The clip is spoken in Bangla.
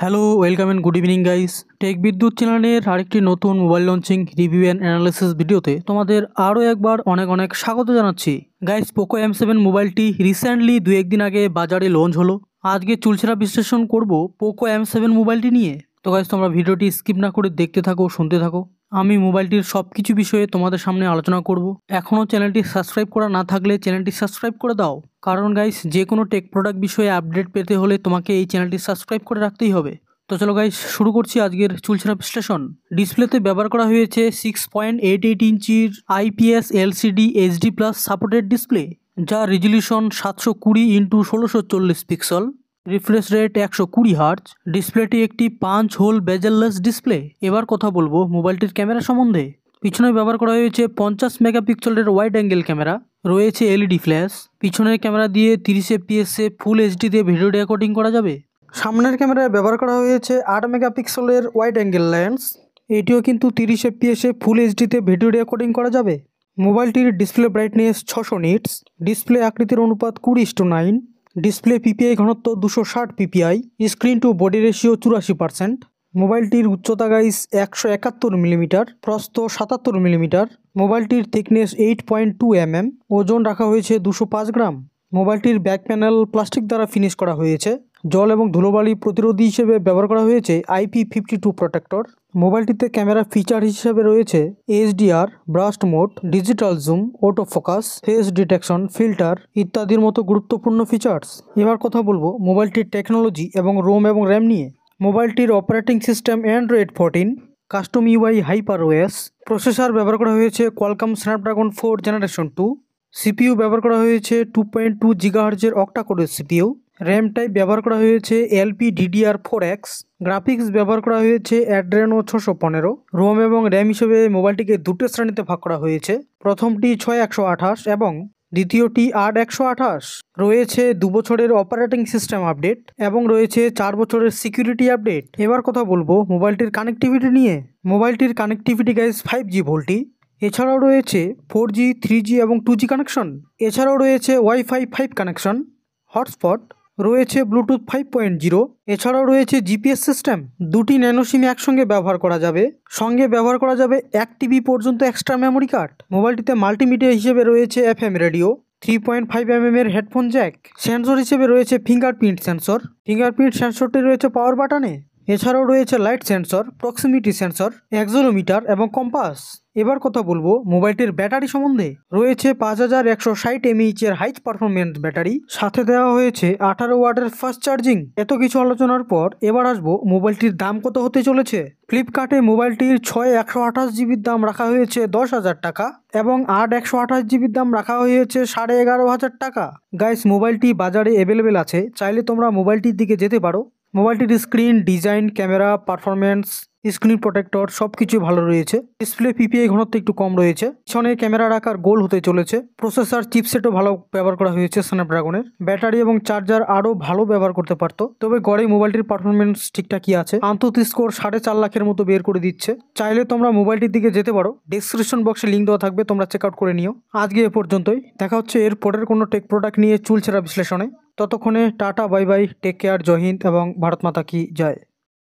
Hello, welcome and good evening guys. Tech Bidyut চ্যানেলের আরেকটি নতুন mobile launching review and analysis ভিডিওতে তোমাদের আরও একবার অনেক অনেক স্বাগত জানাচ্ছি। গাইস, পোকো M7 মোবাইলটি রিসেন্টলি দু একদিন আগে বাজারে লঞ্চ হলো। আজকে চুলচেরা বিশ্লেষণ করব পোকো M7 মোবাইলটি নিয়ে। তো গাইস, তোমরা ভিডিওটি স্কিপ না করে দেখতে থাকো, শুনতে থাকো। আমি মোবাইলটির সব কিছু বিষয়ে তোমাদের সামনে আলোচনা করব। এখনও চ্যানেলটি সাবস্ক্রাইব করা না থাকলে চ্যানেলটি সাবস্ক্রাইব করে দাও, কারণ গাইস যে কোনো টেক প্রোডাক্ট বিষয়ে আপডেট পেতে হলে তোমাকে এই চ্যানেলটি সাবস্ক্রাইব করে রাখতেই হবে। তো চলো গাইস, শুরু করছি আজকের চুলচেরা বিশ্লেষণ। ডিসপ্লেতে ব্যবহার করা হয়েছে 6.88 ইঞ্চির IPS LCD HD+ supported display, যার resolution 720x1640 pixel, refresh rate 120 hertz. ডিসপ্লেটি একটি পাঞ্চ হোল বেজেললেস ডিসপ্লে। এবার কথা বলবো মোবাইলটির ক্যামেরা সম্বন্ধে। পিছনে ব্যবহার করা হয়েছে 50 মেগাপিক্সেলের ওয়াইড অ্যাঙ্গেল ক্যামেরা, রয়েছে LED ফ্ল্যাশ। পিছনের ক্যামেরা দিয়ে 30 fps ফুল এইচডিতে ভিডিও রেকর্ডিং করা যাবে। সামনের ক্যামেরায় ব্যবহার করা হয়েছে 8 মেগাপিক্সেলের ওয়াইড অ্যাঙ্গেল লেন্স, এটিও কিন্তু 30 fps ফুল এইচডিতে ভিডিও রেকর্ডিং করা যাবে। মোবাইলটির ডিসপ্লে ব্রাইটনেস 600 নিটস, ডিসপ্লে আকৃতির অনুপাত 20:9, ডিসপ্লে PPI ঘনত্ব 260 PPI, screen to body ratio 84%। মোবাইলটির উচ্চতা গাইস 171 মিলিমিটার, প্রস্থ 77 মিলিমিটার। মোবাইলটির থিকনেস 8.2 mm, ওজন রাখা হয়েছে 205 গ্রাম। মোবাইলটির ব্যাক প্যানেল প্লাস্টিক দ্বারা ফিনিশ করা হয়েছে। জল এবং ধুলোবালি প্রতিরোধী হিসেবে ব্যবহার করা হয়েছে IP52 প্রোটেক্টর। মোবাইলটিতে ক্যামেরা ফিচার হিসেবে রয়েছে HDR, burst mode, digital zoom, auto focus, face detection, filter ইত্যাদির মতো গুরুত্বপূর্ণ ফিচার্স। এবার কথা বলবো মোবাইলটির টেকনোলজি এবং ROM এবং RAM নিয়ে। মোবাইলটির operating system Android 14, custom UI HyperOS। Processor ব্যবহার করা হয়েছে Qualcomm Snapdragon 4 Generation 2। CPU ব্যবহার করা হয়েছে 2.2 GHz অক্টা কোরের CPU। র্যাম টাইপ ব্যবহার করা হয়েছে LPDDR4X। গ্রাফিক্স ব্যবহার করা হয়েছে Adreno 615। ROM এবং RAM হিসেবে মোবাইলটিকে দুটো শ্রেণীতে ভাগ করা হয়েছে। প্রথমটি 6128 এবং দ্বিতীয়টি 8128। রয়েছে 2 বছরের অপারেটিং সিস্টেম আপডেট এবং রয়েছে 4 বছরের সিকিউরিটি আপডেট। এবার কথা বলবো মোবাইলটির কানেক্টিভিটি নিয়ে। মোবাইলটির কানেক্টিভিটি গাইস 5G ভোল্টি। এছাড়াও রয়েছে 4G, 3G এবং 2G কানেকশন। এছাড়াও রয়েছে Wi-Fi 5 কানেকশন, হটস্পট, রয়েছে ব্লুটুথ 5.0। এছাড়াও রয়েছে GPS সিস্টেম। দুটি ন্যানো সিম একসঙ্গে ব্যবহার করা যাবে। সঙ্গে ব্যবহার করা যাবে 1 TB পর্যন্ত এক্সট্রা মেমোরি কার্ড। মোবাইলটিতে মাল্টিমিডিয়া হিসেবে রয়েছে FM রেডিও, 3.5 mm এর হেডফোন জ্যাক। সেন্সর হিসেবে রয়েছে ফিঙ্গারপ্রিন্ট সেন্সর। ফিঙ্গারপ্রিন্ট সেন্সরটি রয়েছে পাওয়ার বাটনে। এছাড়াও রয়েছে light sensor, proximity sensor, accelerometer এবং কম্পাস। এবার কথা বলবো মোবাইলটির ব্যাটারি সম্বন্ধে। রয়েছে 5160 mAh এর হাই পারফরমেন্স ব্যাটারি, সাথে দেওয়া হয়েছে 18 ওয়াটের ফাস্ট চার্জিং। এত কিছু আলোচনার পর এবার আসবো মোবাইলটির দাম কত হতে চলেছে। ফ্লিপকার্টে মোবাইলটির 6128 GBর দাম রাখা হয়েছে 10,000 টাকা এবং 8128 GBর দাম রাখা হয়েছে 11,500 টাকা। গাইস, মোবাইলটি বাজারে অ্যাভেলেবেল আছে, চাইলে তোমরা মোবাইলটির দিকে যেতে পারো। মোবাইলটির screen, design, camera, performance, screen protector সব কিছু ভালো রয়েছে। ডিসপ্লে PPI ঘনত্ব একটু কম রয়েছে। পিছনে ক্যামেরার আকার গোল হতে চলেছে। প্রসেসর চিপসেটও ভালো ব্যবহার করা হয়েছে স্ন্যাপড্রাগনের। ব্যাটারি এবং চার্জার আরও ভালো ব্যবহার করতে পারতো, তবে গড়ে মোবাইলটির পারফরমেন্স ঠিকঠাকই আছে। আন্তর্জাতিক স্কোর 4.5 লাখের মতো বের করে দিচ্ছে। চাইলে তোমরা মোবাইলটির দিকে যেতে পারো, ডেসক্রিপশন বক্সে লিঙ্ক দেওয়া থাকবে, তোমরা চেক আউট করে নিও। আজকে এ পর্যন্তই, দেখা হচ্ছে এর পরের কোনো টেক প্রোডাক্ট নিয়ে চুলচেরা বিশ্লেষণে। ততক্ষণে tata, bye bye, take care, Jai Hind এবং ভারত মাতা কি জয়।